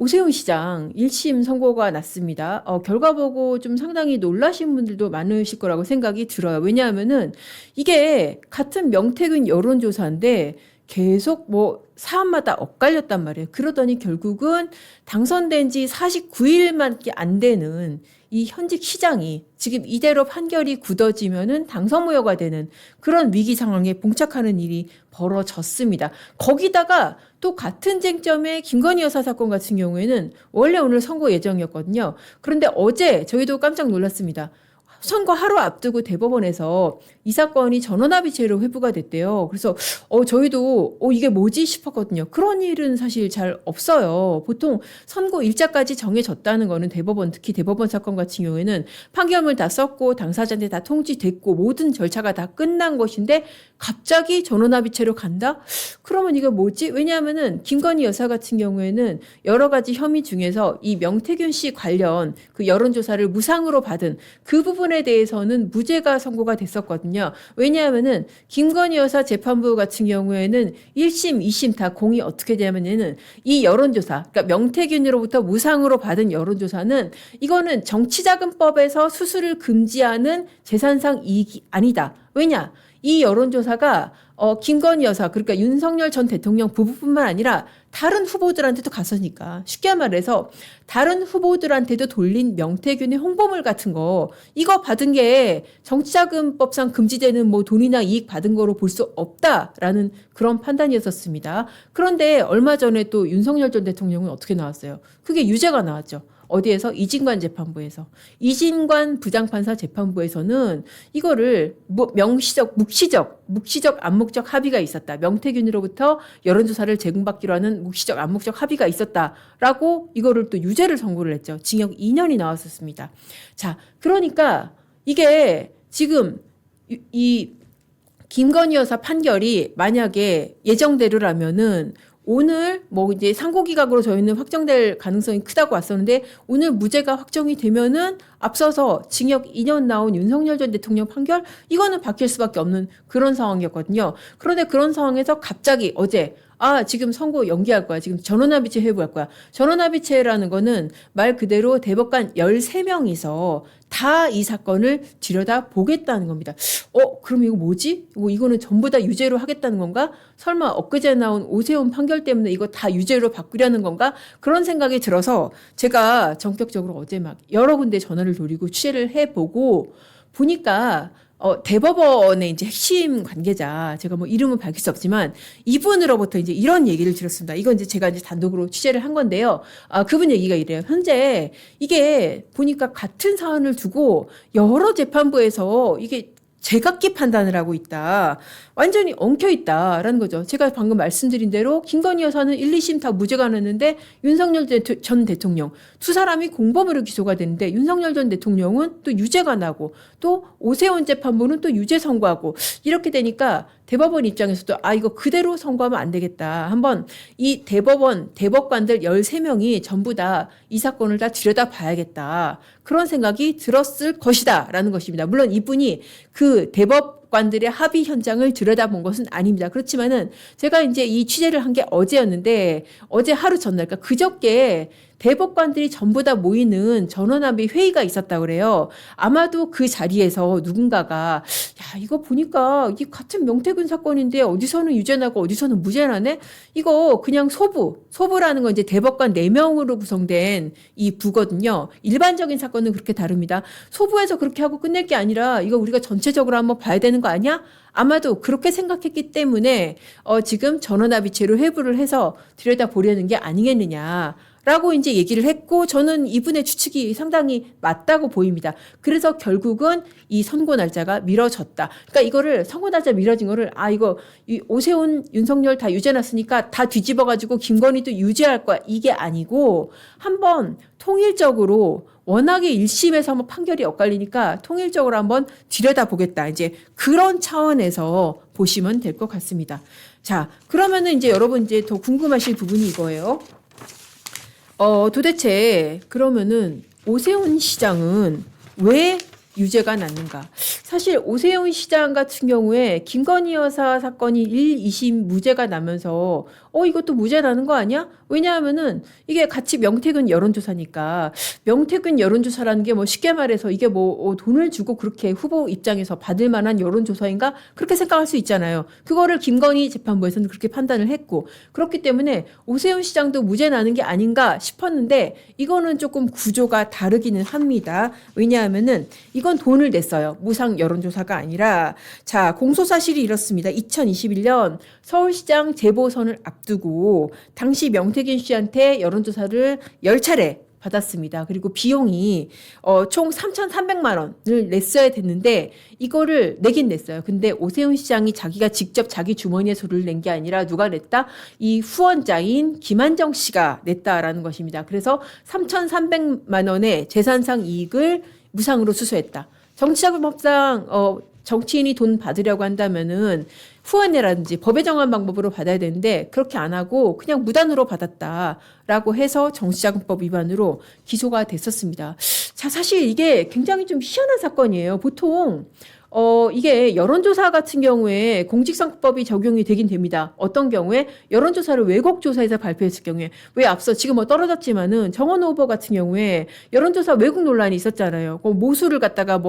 오세훈 시장 1심 선고가 났습니다. 결과 보고 좀 상당히 놀라신 분들도 많으실 거라고 생각이 들어요. 왜냐하면은 이게 같은 명태균 여론조사인데 계속 뭐 사안마다 엇갈렸단 말이에요. 그러더니 결국은 당선된 지 49일밖에 안 되는 이 현직 시장이 지금 이대로 판결이 굳어지면은 당선 무효가 되는 그런 위기 상황에 봉착하는 일이 벌어졌습니다. 거기다가 또 같은 쟁점의 김건희 여사 사건 같은 경우에는 원래 오늘 선고 예정이었거든요. 그런데 어제 저희도 깜짝 놀랐습니다. 선거 하루 앞두고 대법원에서 이 사건이 전원합의체로 회부가 됐대요. 그래서 저희도 이게 뭐지 싶었거든요. 그런 일은 사실 잘 없어요. 보통 선고 일자까지 정해졌다는 거는 대법원, 특히 대법원 사건 같은 경우에는 판결문 다 썼고 당사자한테 다 통지됐고 모든 절차가 다 끝난 것인데 갑자기 전원합의체로 간다? 그러면 이거 뭐지? 왜냐하면은 김건희 여사 같은 경우에는 여러 가지 혐의 중에서 이 명태균 씨 관련 그 여론조사를 무상으로 받은 그 부분에 대해서는 무죄가 선고가 됐었거든요. 왜냐하면은 김건희 여사 재판부 같은 경우에는 1심, 2심 다 공이 어떻게 되냐면은 이 여론조사, 그러니까 명태균으로부터 무상으로 받은 여론조사는 이거는 정치자금법에서 수수를 금지하는 재산상 이익이 아니다. 왜냐? 이 여론조사가 김건희 여사 그러니까 윤석열 전 대통령 부부뿐만 아니라 다른 후보들한테도 갔으니까 쉽게 말해서 다른 후보들한테도 돌린 명태균의 홍보물 같은 거 이거 받은 게 정치자금법상 금지되는 뭐 돈이나 이익 받은 거로 볼 수 없다라는 그런 판단이었었습니다. 그런데 얼마 전에 또 윤석열 전 대통령은 어떻게 나왔어요? 그게 유죄가 나왔죠. 어디에서? 이진관 재판부에서. 이진관 부장판사 재판부에서는 이거를 묵시적, 암묵적 합의가 있었다. 명태균으로부터 여론조사를 제공받기로 하는 묵시적, 암묵적 합의가 있었다라고 이거를 또 유죄를 선고를 했죠. 징역 2년이 나왔었습니다. 자, 그러니까 이게 지금 이 김건희 여사 판결이 만약에 예정대로라면은 오늘 뭐 이제 상고기각으로 저희는 확정될 가능성이 크다고 왔었는데 오늘 무죄가 확정이 되면은 앞서서 징역 2년 나온 윤석열 전 대통령 판결 이거는 바뀔 수밖에 없는 그런 상황이었거든요. 그런데 그런 상황에서 갑자기 어제 지금 선고 연기할 거야. 지금 전원합의체 회부할 거야. 전원합의체라는 거는 말 그대로 대법관 13명이서 다 이 사건을 들여다 보겠다는 겁니다. 그럼 이거 뭐지? 이거는 전부 다 유죄로 하겠다는 건가? 설마 엊그제 나온 오세훈 판결 때문에 이거 다 유죄로 바꾸려는 건가? 그런 생각이 들어서 제가 전격적으로 어제 막 여러 군데 전화를 돌리고 취재를 해보고 보니까 대법원의 이제 핵심 관계자, 제가 뭐 이름은 밝힐 수 없지만 이분으로부터 이제 이런 얘기를 들었습니다. 이건 이제 제가 이제 단독으로 취재를 한 건데요. 그분 얘기가 이래요. 현재 이게 보니까 같은 사안을 두고 여러 재판부에서 이게 제각기 판단을 하고 있다. 완전히 엉켜있다라는 거죠. 제가 방금 말씀드린 대로 김건희 여사는 1, 2심 다 무죄가 났는데 윤석열 전 대통령 두 사람이 공범으로 기소가 되는데 윤석열 전 대통령은 또 유죄가 나고 또 오세훈 재판부는 또 유죄 선고하고 이렇게 되니까 대법원 입장에서도 이거 그대로 선고하면 안 되겠다. 한번 이 대법관들 13명이 전부 다 이 사건을 다 들여다봐야겠다. 그런 생각이 들었을 것이다. 라는 것입니다. 물론 이분이 그 대법관들의 합의 현장을 들여다본 것은 아닙니다. 그렇지만은 제가 이제 이 취재를 한 게 어제였는데 어제 하루 전날, 그러니까 그저께 대법관들이 전부 다 모이는 전원합의 회의가 있었다고 그래요. 아마도 그 자리에서 누군가가 이거 보니까 이게 같은 명태균 사건인데 어디서는 유죄 나고 어디서는 무죄 나네? 이거 그냥 소부라는 건 이제 대법관 4명으로 구성된 이 부거든요. 일반적인 사건은 그렇게 다릅니다. 소부에서 그렇게 하고 끝낼 게 아니라 이거 우리가 전체적으로 한번 봐야 되는 거 아니야? 아마도 그렇게 생각했기 때문에 지금 전원합의체로 회부를 해서 들여다보려는 게 아니겠느냐. 라고 이제 얘기를 했고 저는 이분의 추측이 상당히 맞다고 보입니다. 그래서 결국은 이 선고 날짜가 미뤄졌다. 그러니까 이거를 선고 날짜 미뤄진 거를 이거 오세훈, 윤석열 다 유죄 났으니까 다 뒤집어 가지고 김건희도 유죄할 거야. 이게 아니고 한번 통일적으로 워낙에 1심에서 한번 판결이 엇갈리니까 통일적으로 한번 들여다보겠다. 이제 그런 차원에서 보시면 될 것 같습니다. 자, 그러면은 이제 여러분 이제 더 궁금하실 부분이 이거예요. 도대체 그러면은 오세훈 시장은 왜 유죄가 났는가? 사실 오세훈 시장 같은 경우에 김건희 여사 사건이 1, 2심 무죄가 나면서 이것도 무죄 나는 거 아니야? 왜냐하면은 이게 같이 명태균 여론조사니까 명태균 여론조사라는 게 뭐 쉽게 말해서 이게 뭐 돈을 주고 그렇게 후보 입장에서 받을 만한 여론조사인가? 그렇게 생각할 수 있잖아요. 그거를 김건희 재판부에서는 그렇게 판단을 했고 그렇기 때문에 오세훈 시장도 무죄 나는 게 아닌가 싶었는데 이거는 조금 구조가 다르기는 합니다. 왜냐하면은 이건 돈을 냈어요. 무상 여론조사가 아니라 자 공소사실이 이렇습니다. 2021년 서울시장 재보선을 앞두고 당시 명태균 씨한테 여론조사를 10차례 받았습니다. 그리고 비용이 총 3,300만 원을 냈어야 됐는데 이거를 내긴 냈어요. 근데 오세훈 시장이 자기가 직접 자기 주머니에 손을 낸 게 아니라 누가 냈다? 이 후원자인 김한정 씨가 냈다라는 것입니다. 그래서 3,300만 원의 재산상 이익을 무상으로 수수했다. 정치자금법상 정치인이 돈 받으려고 한다면은 후원이라든지 법에 정한 방법으로 받아야 되는데 그렇게 안 하고 그냥 무단으로 받았다라고 해서 정치자금법 위반으로 기소가 됐었습니다. 자, 사실 이게 굉장히 좀 희한한 사건이에요. 보통 이게 여론조사 같은 경우에 공직선거법이 적용이 되긴 됩니다. 어떤 경우에 여론조사를 왜곡조사해서 발표했을 경우에 왜 앞서 지금 뭐 떨어졌지만은 정원 후보 같은 경우에 여론조사 왜곡 논란이 있었잖아요. 모수를 갖다가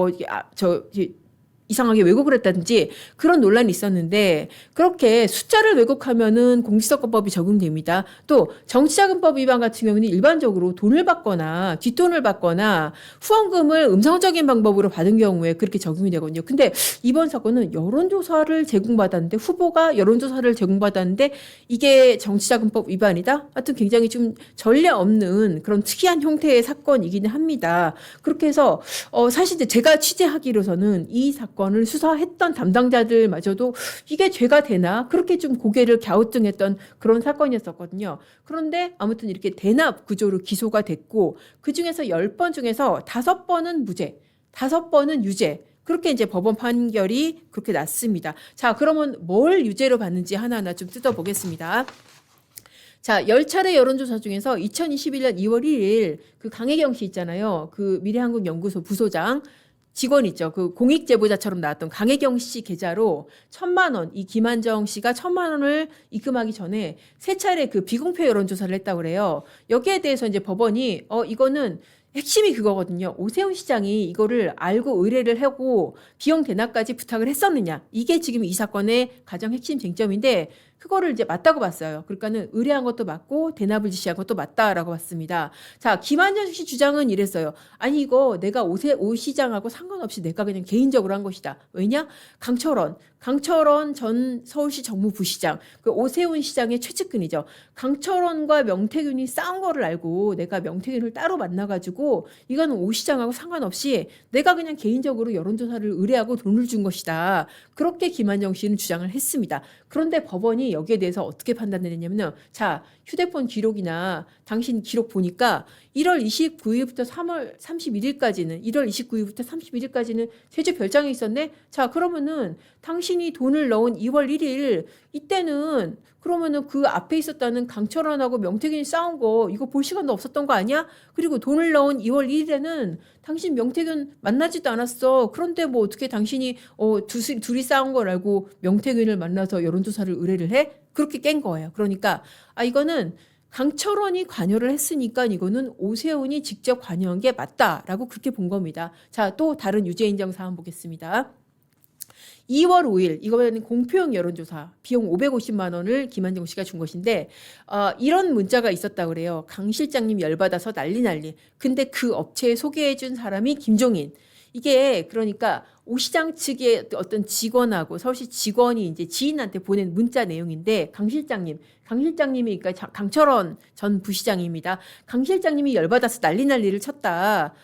이상하게 왜곡을 했다든지 그런 논란이 있었는데 그렇게 숫자를 왜곡하면은 공직선거법이 적용됩니다. 또 정치자금법 위반 같은 경우는 일반적으로 돈을 받거나 뒷돈을 받거나 후원금을 음성적인 방법으로 받은 경우에 그렇게 적용이 되거든요. 근데 이번 사건은 여론조사를 제공받았는데 후보가 여론조사를 제공받았는데 이게 정치자금법 위반이다? 하여튼 굉장히 좀 전례 없는 그런 특이한 형태의 사건이기는 합니다. 그렇게 해서 사실 제가 취재하기로서는 이 사건을 수사했던 담당자들마저도 이게 죄가 되나 그렇게 좀 고개를 갸우뚱했던 그런 사건이었었거든요. 그런데 아무튼 이렇게 대납 구조로 기소가 됐고 그중에서 10번 중에서 5번은 무죄, 5번은 유죄. 그렇게 이제 법원 판결이 그렇게 났습니다. 자, 그러면 뭘 유죄로 받는지 하나하나 좀 뜯어보겠습니다. 자, 10차례 여론조사 중에서 2021년 2월 1일 그 강혜경 씨 있잖아요. 그 미래한국연구소 부소장 직원 있죠. 그 공익제보자처럼 나왔던 강혜경 씨 계좌로 1,000만 원, 이 김한정 씨가 1,000만 원을 입금하기 전에 3차례 그 비공표 여론조사를 했다고 그래요. 여기에 대해서 이제 법원이 이거는 핵심이 그거거든요. 오세훈 시장이 이거를 알고 의뢰를 하고 비용 대납까지 부탁을 했었느냐. 이게 지금 이 사건의 가장 핵심 쟁점인데 그거를 이제 맞다고 봤어요. 그러니까는 의뢰한 것도 맞고 대납을 지시한 것도 맞다라고 봤습니다. 자, 김한정 씨 주장은 이랬어요. 아니 이거 내가 오 시장하고 상관없이 내가 그냥 개인적으로 한 것이다. 왜냐? 강철원 전 서울시 정무부시장, 그 오세훈 시장의 최측근이죠. 강철원과 명태균이 싸운 거를 알고 내가 명태균을 따로 만나가지고 이거는 오 시장하고 상관없이 내가 그냥 개인적으로 여론조사를 의뢰하고 돈을 준 것이다. 그렇게 김한정 씨는 주장을 했습니다. 그런데 법원이 여기에 대해서 어떻게 판단했냐면요. 자, 휴대폰 기록이나 당신 기록 보니까 1월 29일부터 3월 31일까지는 1월 29일부터 31일까지는 세제 별장에 있었네. 자, 그러면은 당신이 돈을 넣은 2월 1일 이때는 그러면은 그 앞에 있었다는 강철원하고 명태균이 싸운 거 이거 볼 시간도 없었던 거 아니야? 그리고 돈을 넣은 2월 1일에는 당신 명태균 만나지도 않았어. 그런데 뭐 어떻게 당신이 둘이 싸운 걸 알고 명태균을 만나서 여론조사를 의뢰를 해? 그렇게 깬 거예요. 그러니까 이거는 강철원이 관여를 했으니까 이거는 오세훈이 직접 관여한 게 맞다라고 그렇게 본 겁니다. 자, 또 다른 유죄 인정 사안 보겠습니다. 2월 5일 이거는 공표용 여론조사 비용 550만 원을 김한정 씨가 준 것인데 이런 문자가 있었다고 그래요. 강 실장님 열받아서 난리. 근데 그 업체에 소개해 준 사람이 김종인. 이게 그러니까 오 시장 측의 어떤 직원하고 서울시 직원이 이제 지인한테 보낸 문자 내용인데 강 실장님이 그러니까 강철원 전 부시장입니다. 강 실장님이 열받아서 난리를 쳤다.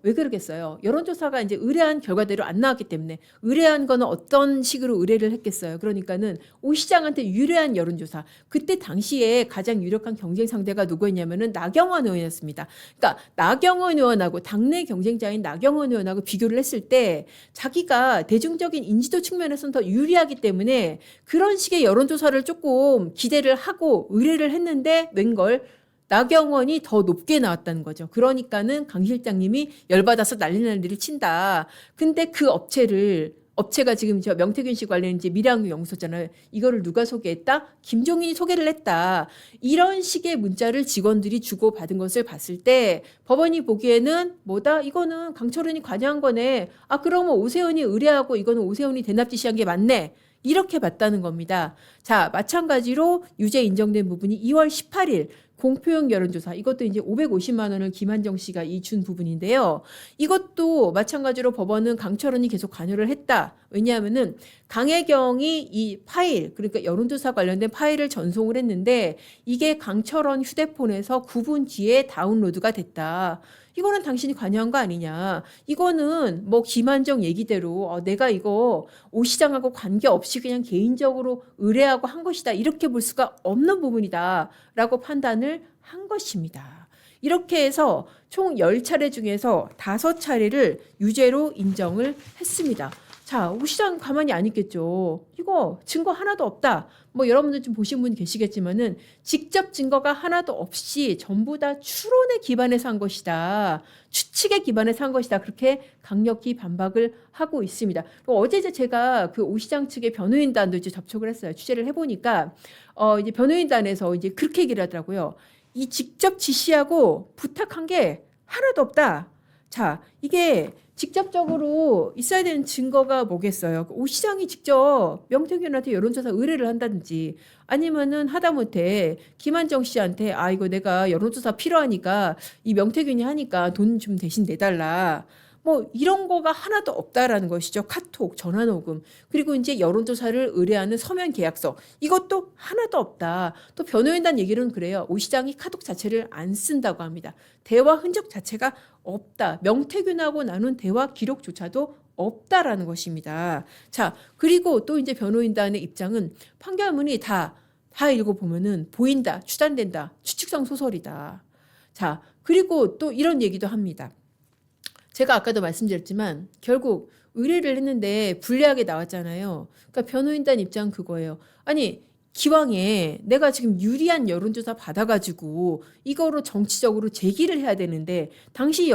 왜 그러겠어요? 여론조사가 이제 의뢰한 결과대로 안 나왔기 때문에 의뢰한 거는 어떤 식으로 의뢰를 했겠어요? 그러니까는 오 시장한테 유리한 여론조사. 그때 당시에 가장 유력한 경쟁 상대가 누구였냐면은 나경원 의원이었습니다. 그러니까 나경원 의원하고 당내 경쟁자인 나경원 의원하고 비교를 했을 때 자기가 대중적인 인지도 측면에서는 더 유리하기 때문에 그런 식의 여론조사를 조금 기대를 하고 의뢰를 했는데 웬걸 나경원이 더 높게 나왔다는 거죠. 그러니까는 강 실장님이 열받아서 난리를 친다. 근데 그 업체가 지금 저 명태균 씨 관련 이제 미래학교 연구소잖아요. 이거를 누가 소개했다? 김종인이 소개를 했다. 이런 식의 문자를 직원들이 주고받은 것을 봤을 때 법원이 보기에는 뭐다? 이거는 강철훈이 관여한 거네. 아, 그러면 오세훈이 의뢰하고 이거는 오세훈이 대납 지시한 게 맞네. 이렇게 봤다는 겁니다. 자, 마찬가지로 유죄 인정된 부분이 2월 18일 공표용 여론조사, 이것도 이제 550만 원을 김한정 씨가 준 부분인데요. 이것도 마찬가지로 법원은 강철원이 계속 관여를 했다. 왜냐하면은 강혜경이 이 파일, 그러니까 여론조사 관련된 파일을 전송을 했는데 이게 강철원 휴대폰에서 9분 뒤에 다운로드가 됐다. 이거는 당신이 관여한 거 아니냐. 이거는 뭐 김한정 얘기대로 내가 이거 오 시장하고 관계없이 그냥 개인적으로 의뢰하고 한 것이다. 이렇게 볼 수가 없는 부분이다. 라고 판단을 한 것입니다. 이렇게 해서 총 10차례 중에서 5차례를 유죄로 인정을 했습니다. 자, 오 시장 가만히 안 있겠죠. 이거 증거 하나도 없다. 뭐 여러분들 좀 보신 분 계시겠지만은 직접 증거가 하나도 없이 전부 다 추론에 기반해서 한 것이다. 추측에 기반해서 한 것이다. 그렇게 강력히 반박을 하고 있습니다. 어제 이제 제가 그 오 시장 측의 변호인단도 이제 접촉을 했어요. 취재를 해보니까 이제 변호인단에서 이제 그렇게 얘기를 하더라고요. 이 직접 지시하고 부탁한 게 하나도 없다. 자, 이게 직접적으로 있어야 되는 증거가 뭐겠어요? 오 시장이 직접 명태균한테 여론조사 의뢰를 한다든지 아니면은 하다못해 김한정 씨한테 이거 내가 여론조사 필요하니까 이 명태균이 하니까 돈 좀 대신 내달라. 뭐 이런 거가 하나도 없다라는 것이죠. 카톡, 전화녹음, 그리고 이제 여론조사를 의뢰하는 서면 계약서, 이것도 하나도 없다. 또 변호인단 얘기로는 그래요. 오 시장이 카톡 자체를 안 쓴다고 합니다. 대화 흔적 자체가 없다. 명태균하고 나눈 대화 기록조차도 없다라는 것입니다. 자, 그리고 또 이제 변호인단의 입장은 판결문이 다 읽어보면은 보인다, 추단된다, 추측성 소설이다. 자, 그리고 또 이런 얘기도 합니다. 제가 아까도 말씀드렸지만 결국 의뢰를 했는데 불리하게 나왔잖아요. 그러니까 변호인단 입장 그거예요. 아니, 기왕에 내가 지금 유리한 여론조사 받아가지고 이거로 정치적으로 제기를 해야 되는데 당시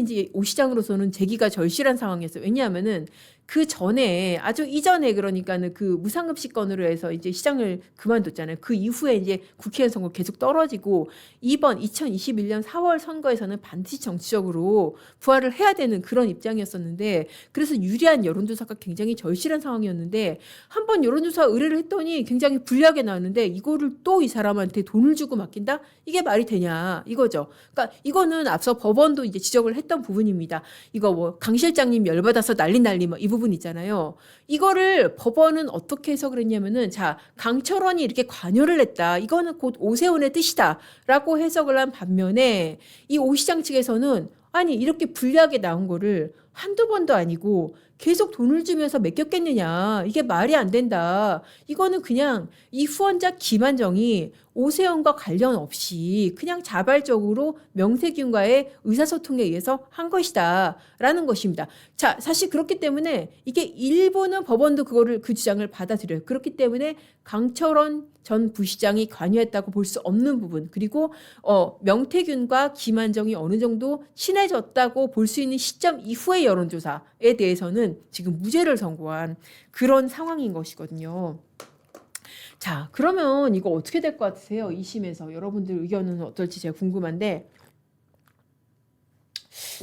이제 오 시장으로서는 제기가 절실한 상황이었어요. 왜냐하면은 그 전에 아주 이전에 그러니까는 그 무상급식 건으로 해서 이제 시장을 그만뒀잖아요. 그 이후에 이제 국회의원 선거 계속 떨어지고 이번 2021년 4월 선거에서는 반드시 정치적으로 부활을 해야 되는 그런 입장이었었는데 그래서 유리한 여론조사가 굉장히 절실한 상황이었는데 한번 여론조사 의뢰를 했더니 굉장히 불리하게 나왔는데 이거를 또 이 사람한테 돈을 주고 맡긴다? 이게 말이 되냐 이거죠. 그러니까 이거는 앞서 법원도 이제 지적을 했던 부분입니다. 이거 뭐 강 실장님 열받아서 난리 뭐 이 부분 있잖아요. 이거를 법원은 어떻게 해석을 했냐면은 자, 강철원이 이렇게 관여를 했다. 이거는 곧 오세훈의 뜻이다라고 해석을 한 반면에 이 오 시장 측에서는 아니 이렇게 불리하게 나온 거를 한두 번도 아니고 계속 돈을 주면서 맡겼겠느냐. 이게 말이 안 된다. 이거는 그냥 이 후원자 김한정이 오세훈과 관련 없이 그냥 자발적으로 명태균과의 의사소통에 의해서 한 것이다. 라는 것입니다. 자, 사실 그렇기 때문에 이게 일부는 법원도 그 주장을 받아들여요. 그렇기 때문에 강철원 전 부시장이 관여했다고 볼 수 없는 부분, 그리고 명태균과 김한정이 어느 정도 친해졌다고 볼 수 있는 시점 이후의 여론조사에 대해서는 지금 무죄를 선고한 그런 상황인 것이거든요. 자, 그러면 이거 어떻게 될 것 같으세요? 2심에서 여러분들 의견은 어떨지 제가 궁금한데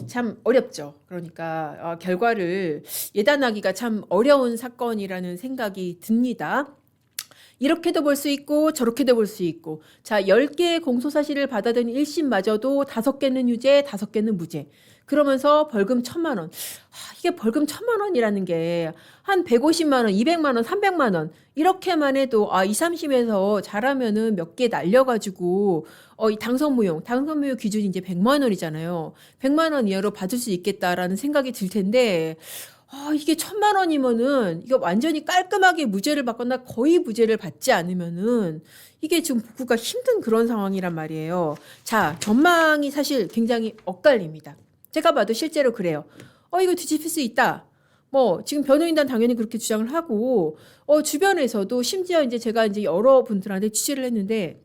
참 어렵죠. 그러니까 결과를 예단하기가 참 어려운 사건이라는 생각이 듭니다. 이렇게도 볼 수 있고 저렇게도 볼 수 있고 자, 10개의 공소사실을 받아든 1심마저도 5개는 유죄, 5개는 무죄. 그러면서 벌금 1,000만 원. 이게 벌금 1,000만 원이라는 게 한 150만 원, 200만 원, 300만 원 이렇게만 해도 2, 3심에서 잘하면은 몇 개 날려가지고 이 당선무효 기준이 이제 100만 원이잖아요. 100만 원 이하로 받을 수 있겠다라는 생각이 들 텐데 이게 1,000만 원이면은 이거 완전히 깔끔하게 무죄를 받거나 거의 무죄를 받지 않으면은 이게 지금 복구가 힘든 그런 상황이란 말이에요. 자, 전망이 사실 굉장히 엇갈립니다. 제가 봐도 실제로 그래요. 이거 뒤집힐 수 있다. 뭐 지금 변호인단 당연히 그렇게 주장을 하고 주변에서도 심지어 이제 제가 이제 여러 분들한테 취재를 했는데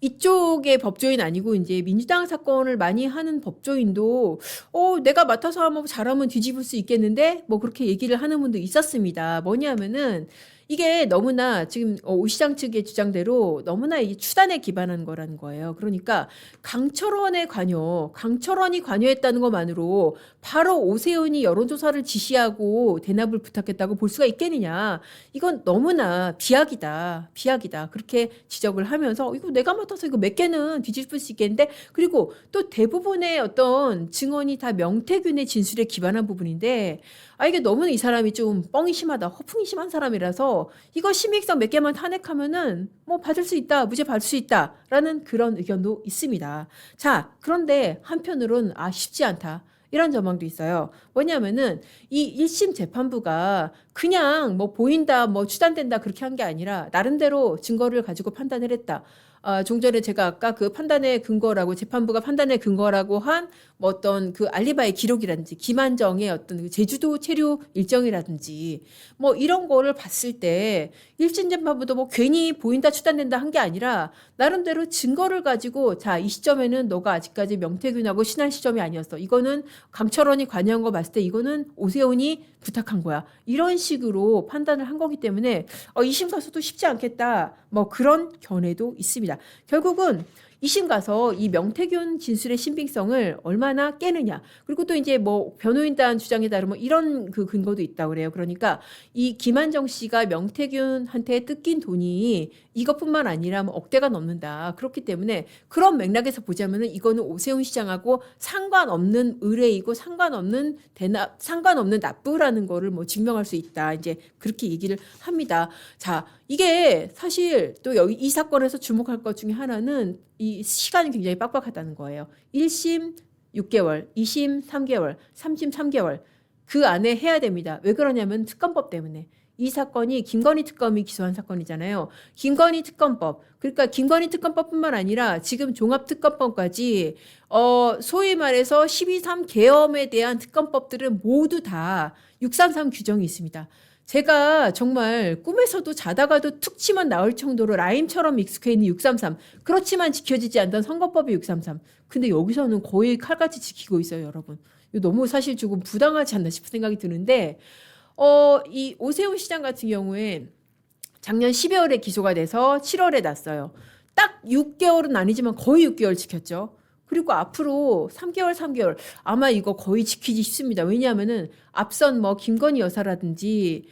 이쪽의 법조인 아니고 이제 민주당 사건을 많이 하는 법조인도 내가 맡아서 한번 잘하면 뒤집을 수 있겠는데 뭐 그렇게 얘기를 하는 분도 있었습니다. 뭐냐면은 이게 너무나 지금 오 시장 측의 주장대로 너무나 이 추단에 기반한 거라는 거예요. 그러니까 강철원이 관여했다는 것만으로 바로 오세훈이 여론조사를 지시하고 대납을 부탁했다고 볼 수가 있겠느냐. 이건 너무나 비약이다. 그렇게 지적을 하면서 이거 내가 맡아서 이거 몇 개는 뒤집을 수 있겠는데, 그리고 또 대부분의 어떤 증언이 다 명태균의 진술에 기반한 부분인데 이게 너무나 이 사람이 좀 뻥이 심하다, 허풍이 심한 사람이라서 이거 심의성 몇 개만 탄핵하면은 뭐 받을 수 있다, 무죄 받을 수 있다라는 그런 의견도 있습니다. 자, 그런데 한편으론 쉽지 않다, 이런 전망도 있어요. 뭐냐면은 이 1심 재판부가 그냥 뭐 보인다, 뭐 추단된다 그렇게 한 게 아니라 나름대로 증거를 가지고 판단을 했다. 좀 전에 제가 아까 그 판단의 근거라고, 재판부가 판단의 근거라고 한 뭐 어떤 그 알리바이 기록이라든지 김한정의 어떤 그 제주도 체류 일정이라든지 뭐 이런 거를 봤을 때 1심 재판부도 뭐 괜히 보인다 추단된다 한 게 아니라 나름대로 증거를 가지고 자, 이 시점에는 너가 아직까지 명태균하고 친한 시점이 아니었어. 이거는 강철원이 관여한 거 봤을 때 이거는 오세훈이 부탁한 거야. 이런 식으로 판단을 한 거기 때문에 2심 가서도 쉽지 않겠다. 뭐 그런 견해도 있습니다. 결국은 2심 가서 이 명태균 진술의 신빙성을 얼마나 깨느냐. 그리고 또 이제 뭐 변호인단 주장에 따르면 이런 그 근거도 있다고 그래요. 그러니까 이 김한정 씨가 명태균한테 뜯긴 돈이 이것뿐만 아니라 뭐 억대가 넘는다. 그렇기 때문에 그런 맥락에서 보자면은 이거는 오세훈 시장하고 상관없는 의뢰이고 상관없는 납부라는 거를 뭐 증명할 수 있다. 이제 그렇게 얘기를 합니다. 자, 이게 사실 또 여기 이 사건에서 주목할 것 중에 하나는 이 시간이 굉장히 빡빡하다는 거예요. 1심 6개월, 2심 3개월, 3심 3개월 그 안에 해야 됩니다. 왜 그러냐면 특검법 때문에. 이 사건이 김건희 특검이 기소한 사건이잖아요. 김건희 특검법. 그러니까 김건희 특검법뿐만 아니라 지금 종합특검법까지 소위 말해서 12.3 계엄에 대한 특검법들은 모두 다 633 규정이 있습니다. 제가 정말 꿈에서도 자다가도 툭 치면 나올 정도로 라임처럼 익숙해 있는 633. 그렇지만 지켜지지 않던 선거법이 633. 근데 여기서는 거의 칼같이 지키고 있어요, 여러분. 이거 너무 사실 조금 부당하지 않나 싶은 생각이 드는데, 이 오세훈 시장 같은 경우에 작년 12월에 기소가 돼서 7월에 났어요. 딱 6개월은 아니지만 거의 6개월 지켰죠. 그리고 앞으로 3개월 아마 이거 거의 지키기 쉽습니다. 왜냐하면은 앞선 뭐 김건희 여사라든지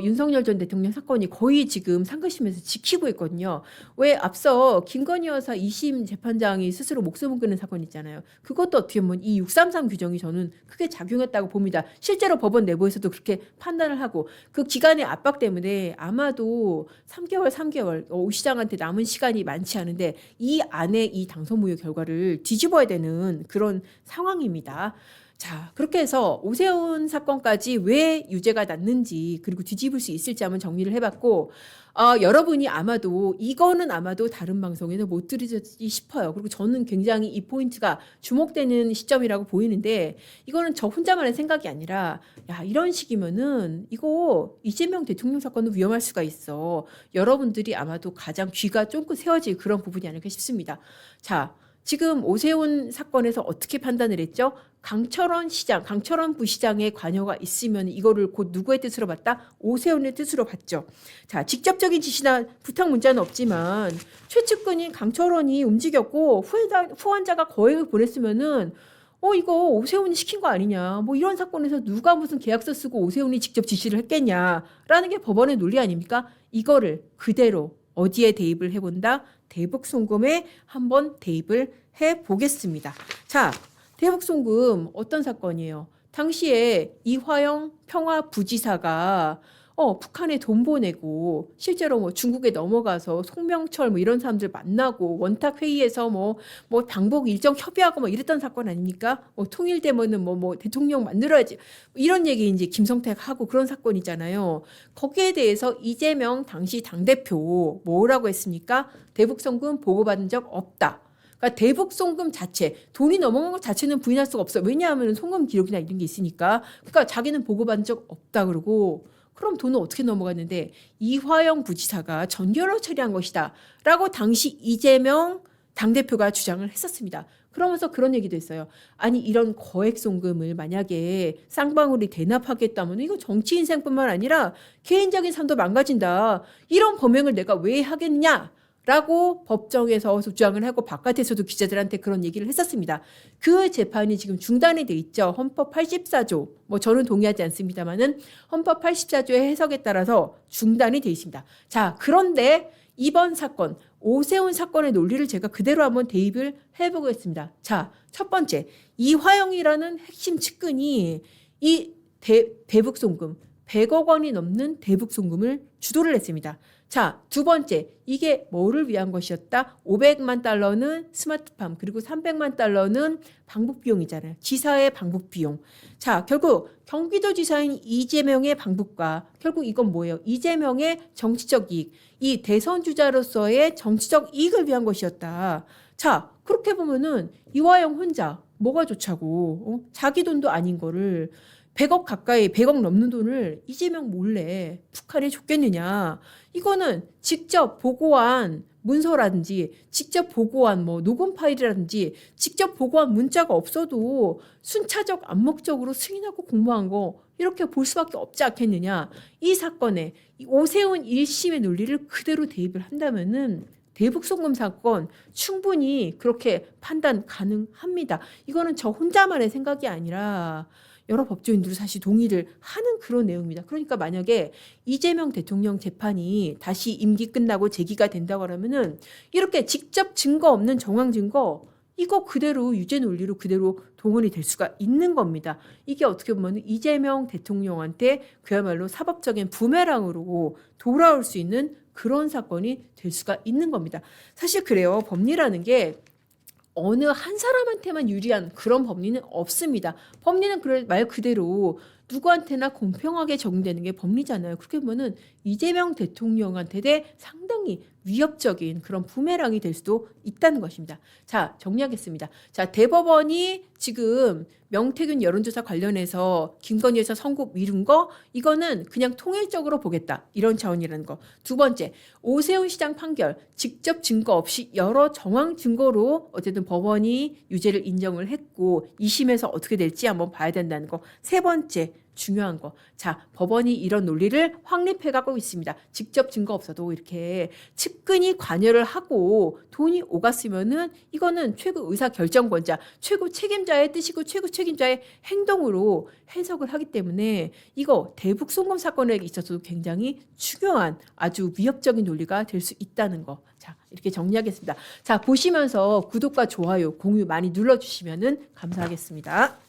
윤석열 전 대통령 사건이 거의 지금 상급심에서 지키고 있거든요. 왜 앞서 김건희 여사 2심 재판장이 스스로 목숨을 끊은 사건 있잖아요. 그것도 어떻게 보면 이 633 규정이 저는 크게 작용했다고 봅니다. 실제로 법원 내부에서도 그렇게 판단을 하고 그 기간의 압박 때문에 아마도 3개월 오 시장한테 남은 시간이 많지 않은데 이 안에 이 당선무효 결과를 뒤집어야 되는 그런 상황입니다. 자, 그렇게 해서 오세훈 사건까지 왜 유죄가 났는지 그리고 뒤집을 수 있을지 한번 정리를 해봤고, 여러분이 이거는 아마도 다른 방송에서 못 들으셨지 싶어요. 그리고 저는 굉장히 이 포인트가 주목되는 시점이라고 보이는데, 이거는 저 혼자만의 생각이 아니라 야, 이런 식이면은 이거 이재명 대통령 사건도 위험할 수가 있어. 여러분들이 아마도 가장 귀가 쫑긋 세워질 그런 부분이 아닐까 싶습니다. 자, 지금 오세훈 사건에서 어떻게 판단을 했죠? 강철원 부시장의 관여가 있으면 이거를 곧 누구의 뜻으로 봤다? 오세훈의 뜻으로 봤죠. 자, 직접적인 지시나 부탁 문자는 없지만 최측근인 강철원이 움직였고 후원자가 거액을 보냈으면은 이거 오세훈이 시킨 거 아니냐. 뭐 이런 사건에서 누가 무슨 계약서 쓰고 오세훈이 직접 지시를 했겠냐라는 게 법원의 논리 아닙니까? 이거를 그대로 어디에 대입을 해본다? 대북송금에 한번 대입을 해보겠습니다. 자, 대북송금 어떤 사건이에요? 당시에 이화영 평화부지사가 북한에 돈 보내고 실제로 뭐 중국에 넘어가서 송명철 뭐 이런 사람들 만나고 원탁 회의에서 뭐 방북 일정 협의하고 뭐 이랬던 사건 아닙니까? 통일되면은 뭐 대통령 만들어야지 이런 얘기 이제 김성택 하고 그런 사건이잖아요. 거기에 대해서 이재명 당시 당대표 뭐라고 했습니까? 대북송금 보고받은 적 없다. 그러니까 대북송금 자체, 돈이 넘어간 것 자체는 부인할 수가 없어요. 왜냐하면 송금 기록이나 이런 게 있으니까. 그러니까 자기는 보고받은 적 없다 그러고, 그럼 돈은 어떻게 넘어갔는데 이화영 부지사가 전결로 처리한 것이다 라고 당시 이재명 당대표가 주장을 했었습니다. 그러면서 그런 얘기도 했어요. 아니 이런 거액 송금을 만약에 쌍방울이 대납하겠다면 이거 정치 인생뿐만 아니라 개인적인 삶도 망가진다. 이런 범행을 내가 왜 하겠냐? 라고 법정에서 주장을 하고 바깥에서도 기자들한테 그런 얘기를 했었습니다. 그 재판이 지금 중단이 돼 있죠. 헌법 84조. 뭐 저는 동의하지 않습니다만은 헌법 84조의 해석에 따라서 중단이 돼 있습니다. 자, 그런데 이번 사건, 오세훈 사건의 논리를 제가 그대로 한번 대입을 해보겠습니다. 자, 첫 번째, 이화영이라는 핵심 측근이 이 대북송금, 100억 원이 넘는 대북송금을 주도를 했습니다. 자, 두 번째, 이게 뭐를 위한 것이었다? 500만 달러는 스마트팜, 그리고 300만 달러는 방북비용이잖아요. 지사의 방북비용. 자, 결국 경기도지사인 이재명의 방북과 결국 이건 뭐예요? 이재명의 정치적 이익, 이 대선 주자로서의 정치적 이익을 위한 것이었다. 자, 그렇게 보면은 이화영 혼자 뭐가 좋자고 자기 돈도 아닌 거를 100억 가까이 100억 넘는 돈을 이재명 몰래 북한에 줬겠느냐. 이거는 직접 보고한 문서라든지 직접 보고한 뭐 녹음 파일이라든지 직접 보고한 문자가 없어도 순차적 암묵적으로 승인하고 공모한 거 이렇게 볼 수밖에 없지 않겠느냐. 이 사건에 오세훈 1심의 논리를 그대로 대입을 한다면은 대북송금 사건 충분히 그렇게 판단 가능합니다. 이거는 저 혼자만의 생각이 아니라 여러 법조인들이 사실 동의를 하는 그런 내용입니다. 그러니까 만약에 이재명 대통령 재판이 다시 임기 끝나고 재기가 된다고 하면은 이렇게 직접 증거 없는 정황 증거 이거 그대로 유죄 논리로 그대로 동원이 될 수가 있는 겁니다. 이게 어떻게 보면 이재명 대통령한테 그야말로 사법적인 부메랑으로 돌아올 수 있는 그런 사건이 될 수가 있는 겁니다. 사실 그래요. 법리라는 게 어느 한 사람한테만 유리한 그런 법리는 없습니다. 법리는 말 그대로 누구한테나 공평하게 적용되는 게 법리잖아요. 그렇게 보면은 이재명 대통령한테 상당히 위협적인 그런 부메랑이 될 수도 있다는 것입니다. 자, 정리하겠습니다. 자, 대법원이 지금 명태균 여론조사 관련해서 김건희 여사 선고 미룬 거 이거는 그냥 통일적으로 보겠다. 이런 차원이라는 거. 두 번째, 오세훈 시장 판결 직접 증거 없이 여러 정황 증거로 어쨌든 법원이 유죄를 인정을 했고 2심에서 어떻게 될지 한번 봐야 된다는 거. 세 번째, 중요한 거. 자, 법원이 이런 논리를 확립해가고 있습니다. 직접 증거 없어도 이렇게 측근이 관여를 하고 돈이 오갔으면은 이거는 최고 의사 결정권자, 최고 책임자의 뜻이고 최고 책임자의 행동으로 해석을 하기 때문에 이거 대북 송금 사건에 있어서도 굉장히 중요한 아주 위협적인 논리가 될 수 있다는 거. 자, 이렇게 정리하겠습니다. 자, 보시면서 구독과 좋아요, 공유 많이 눌러주시면은 감사하겠습니다.